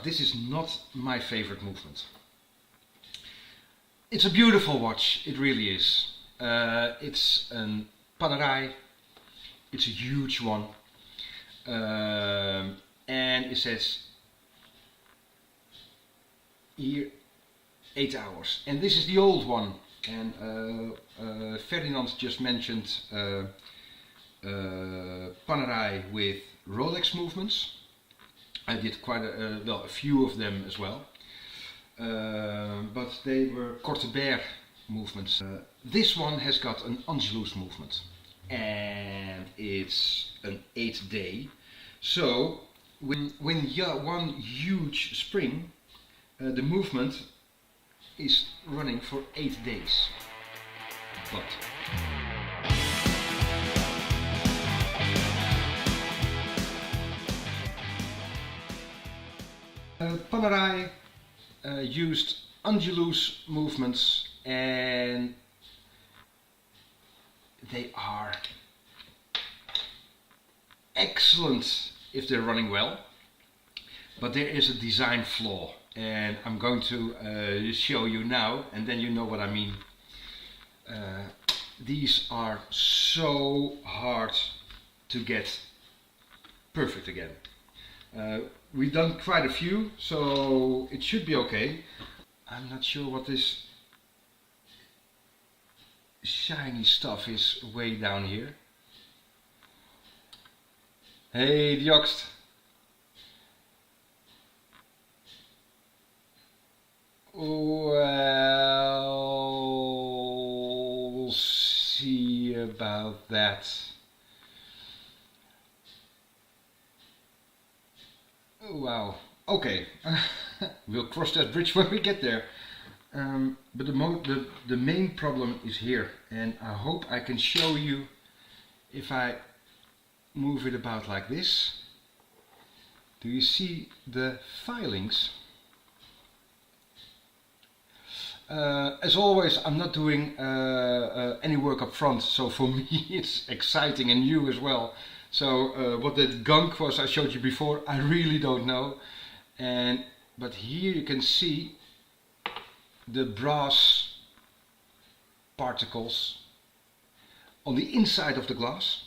this is not my favorite movement. It's a beautiful watch, it really is. It's a Panerai, it's a huge one, and it says here 8 hours, and this is the old one. And Ferdinand just mentioned Panerai with Rolex movements. I did quite a few of them as well, but they were Korte Bear movements. This one has got an Angelus movement, and it's an 8-day. So when one huge spring, the movement is running for 8 days. But Panerai used Angelus movements, and they are excellent if they're running well, but there is a design flaw, and I'm going to show you now, and then you know what I mean. These are so hard to get perfect again. We've done quite a few, so it should be okay. I'm not sure what this shiny stuff is way down here. Hey, the oxt. Well, we'll see about that. Oh, wow. Okay, we'll cross that bridge when we get there. But the main problem is here, and I hope I can show you if I move it about like this. Do you see the filings? As always, I'm not doing any work up front, so for me it's exciting and new as well. So what that gunk was I showed you before, I really don't know. But here you can see the brass particles on the inside of the glass.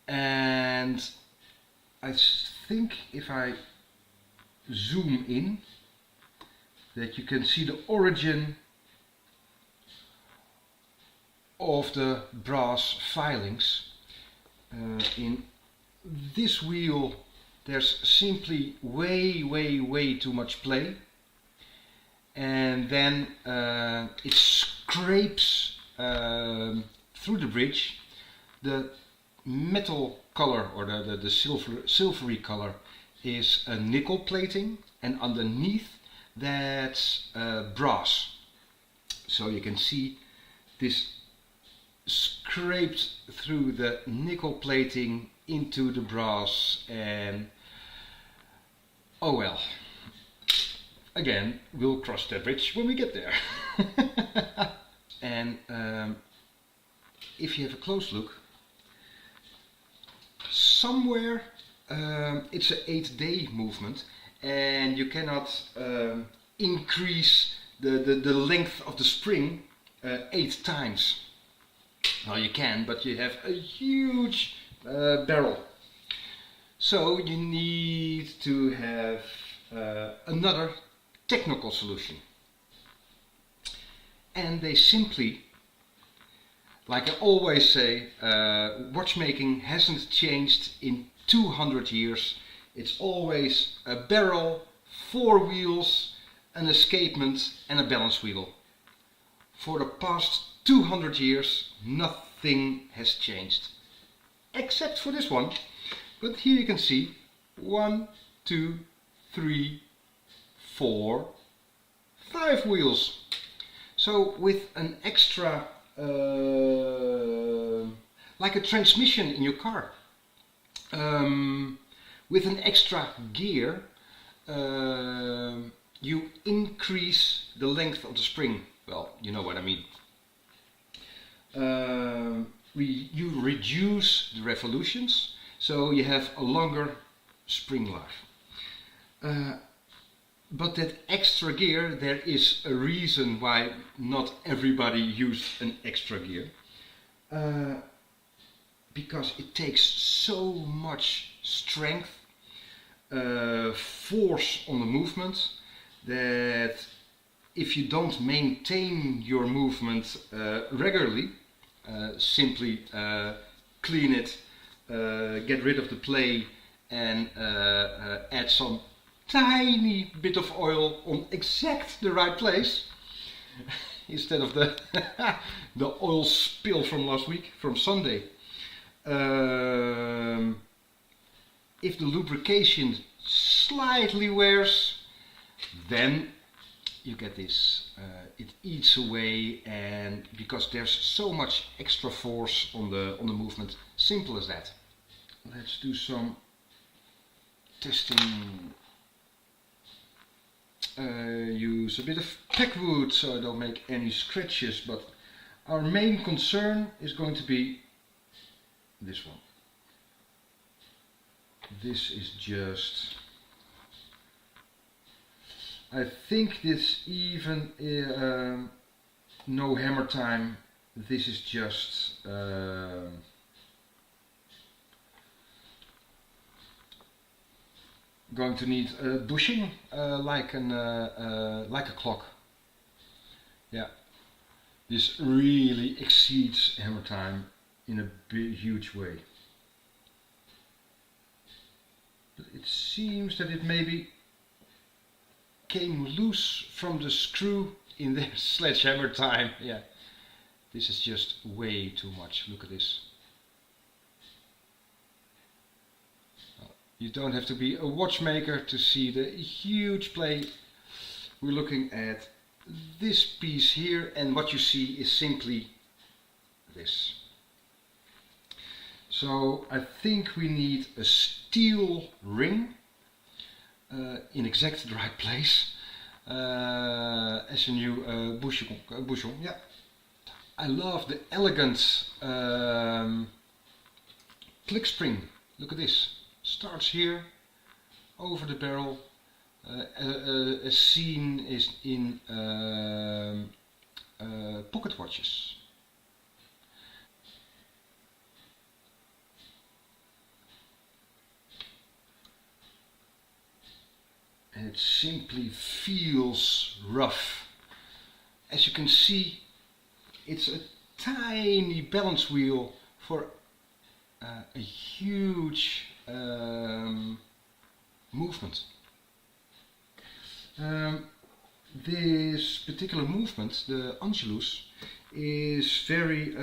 And I think if I zoom in, that you can see the origin of the brass filings. In this wheel there's simply way too much play, and then it scrapes through the bridge. The metal color, or the silvery color, is a nickel plating, and underneath that's brass. So you can see this scraped through the nickel plating into the brass, and oh well, again, we'll cross that bridge when we get there. And if you have a close look, somewhere it's an 8-day movement, and you cannot increase the length of the spring 8 times. Well, you can, but you have a huge barrel. So you need to have another technical solution. And they simply, like I always say, watchmaking hasn't changed in 200 years. It's always a barrel, 4 wheels, an escapement and a balance wheel. For the past 200 years nothing has changed, except for this one. But here you can see 1, 2, 3, 4, 5 wheels. So with an extra, like a transmission in your car, with an extra gear, you increase the length of the spring. Well, you know what I mean. You reduce the revolutions, so you have a longer spring life. But that extra gear, there is a reason why not everybody used an extra gear. Because it takes so much strength, force on the movement, that if you don't maintain your movement regularly, simply clean it, get rid of the play, and add some tiny bit of oil on exact the right place instead of the the oil spill from last week, from Sunday. If the lubrication slightly wears, then you get this. It eats away, and because there's so much extra force on the movement, simple as that. Let's do some testing. Use a bit of packwood so I don't make any scratches, but our main concern is going to be this one. This is just, I think this even no hammer time. This is just going to need bushing like a clock. Yeah, this really exceeds hammer time in a big, huge way. But it seems that it maybe came loose from the screw in the sledgehammer time. Yeah, this is just way too much. Look at this. You don't have to be a watchmaker to see the huge play. We're looking at this piece here, and what you see is simply this. So I think we need a steel ring in exactly the right place as a new bushel. Yeah, I love the elegant click spring. Look at this. Starts here over the barrel, as seen is in pocket watches. And it simply feels rough. As you can see, it's a tiny balance wheel for a huge movement. This particular movement, the Angelus, is very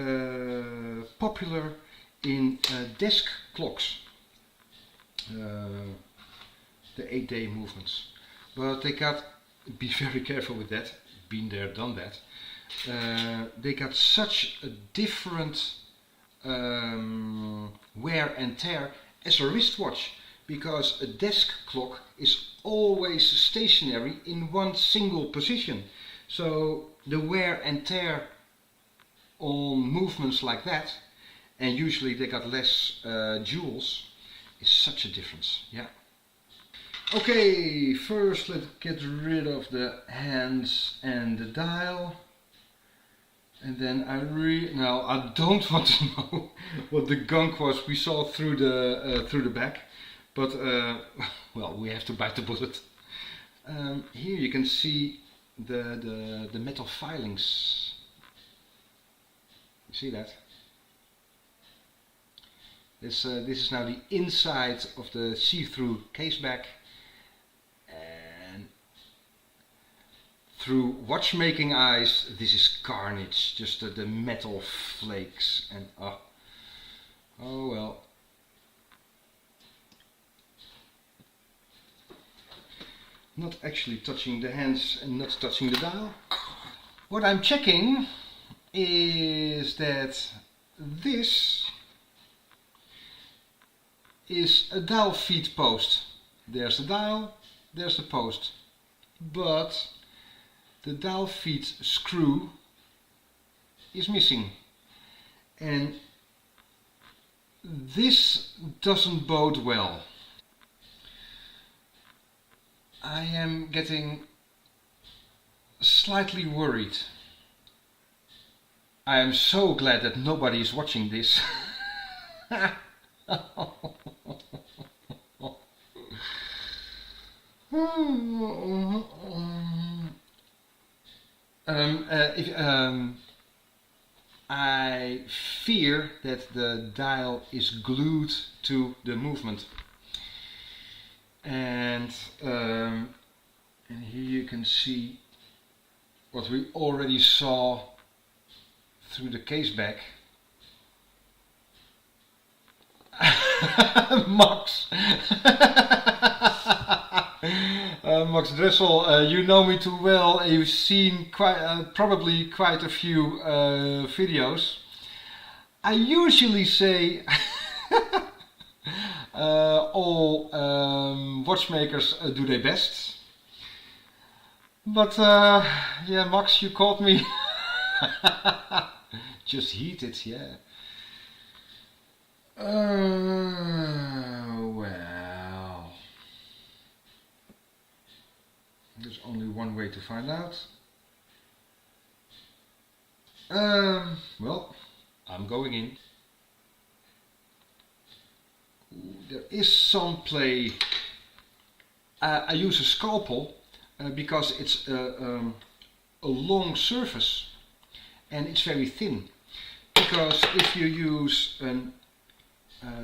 popular in desk clocks, the 8-day movements. But they got, be very careful with that, been there, done that. They got such a different wear and tear as a wristwatch, because a desk clock is always stationary in one single position. So the wear and tear on movements like that, and usually they got less jewels, is such a difference. Yeah. Okay, first let's get rid of the hands and the dial. And then now I don't want to know what the gunk was we saw through the back, but well, we have to bite the bullet. Here you can see the metal filings. You see that? This is now the inside of the see-through case back. Through watchmaking eyes, this is carnage, just the metal flakes, and oh well. Not actually touching the hands and not touching the dial. What I'm checking is that this is a dial feed post. There's the dial, there's the post, but the dial feed screw is missing, and this doesn't bode well. I am getting slightly worried. I am so glad that nobody is watching this. I fear that the dial is glued to the movement, and here you can see what we already saw through the case back. Max. Max Dressel, you know me too well. You've seen probably quite a few videos. I usually say all watchmakers do their best. But yeah, Max, you caught me. Just heated, yeah. Well, there's only one way to find out. Well, I'm going in. Ooh, there is some play. I use a scalpel because it's a long surface and it's very thin. Because if you use a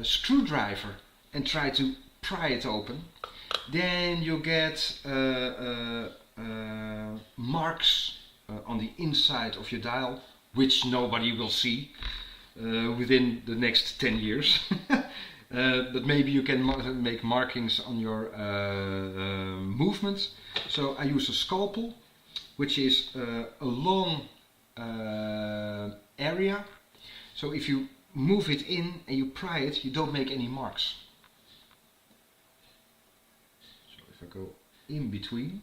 screwdriver and try to pry it open, then you get marks on the inside of your dial, which nobody will see within the next 10 years. But maybe you can make markings on your movement. So I use a scalpel, which is a long area. So if you move it in and you pry it, you don't make any marks. So if I go in between,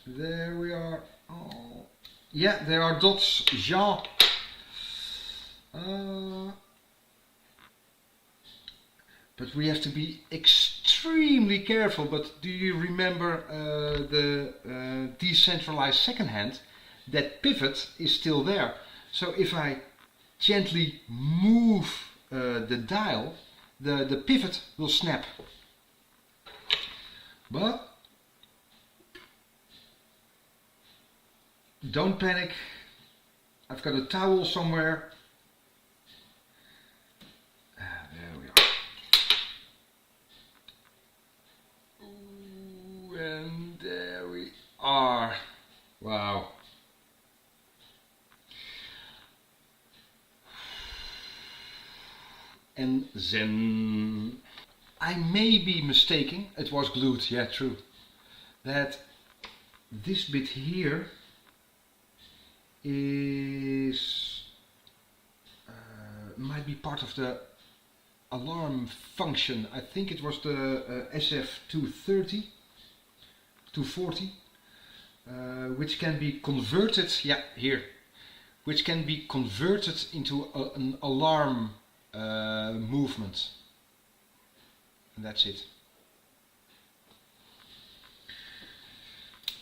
there we are. Oh, yeah, there are dots. Jean. But we have to be extremely careful. But do you remember the decentralized second hand? That pivot is still there. So if I gently move the dial, the pivot will snap. But don't panic. I've got a towel somewhere. There we are. Ooh, and there we are. Wow. And then I may be mistaken, it was glued, yeah, true, that this bit here is might be part of the alarm function. I think it was the SF230, 240, which can be converted, yeah, here, which can be converted into an alarm movement, and that's it.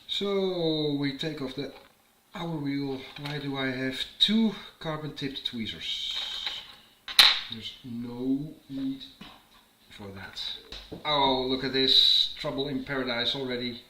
So we take off the hour wheel. Why do I have two carbon tipped tweezers? There's no need for that. Oh, look at this, trouble in paradise already.